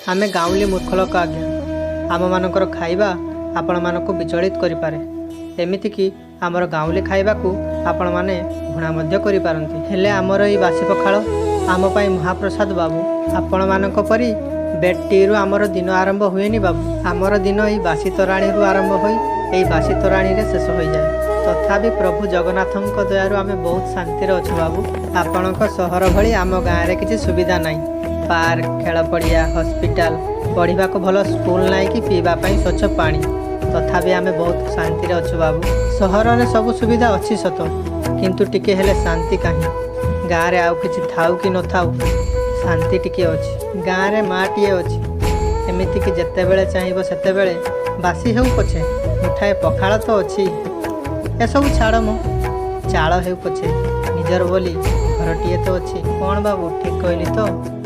आमे गाँवली मूर्ख लोक आज्ञा आम मानकर खाइबा आपण मानक विचलित करिपारे। एमिति कि आमर गाँवली खाइबा को आपण माने घृणा मध्य करि पारंती। हेले आमर ई बासी पखाळ आम पई महाप्रसाद बाबू। आपण मानक परी बेटी रु आमर दिन आरंभ हुएनी बाबू। आमर दिन ई बासी तोराणी रु आरंभ होई एई बासी तोराणी रे शेष होई जाए। तथापि प्रभु जगन्नाथक दयारु आमे बहुत शांति रे अछु बाबू। आपणक सहर भली आम गाँव रे किछि सुविधा नाही। पार्क खेल पड़िया हॉस्पिटल पढ़ा को भल स्कूल नाई कि पीवा स्वच्छ पानी। तथापि आमे बहुत शांति रे अछु बाबू। सहर रे सब सुविधा अच्छी सत किंतु टिके हेले शांति कहीं। गाँव रे आउ किछि थाउ कि न थाउ शांति टिके अछि। गाँव रे माटीए अछि एमिति कि जेते बेले चाहिबो सेते बेले बासी हेउ पछे मुठाए पखाळ तो अछि। ए सब छाड़ मो चाळ हेउ पछे निजर बोली घरटीए तो अछि। कौन बाबू ठीक कहली तो?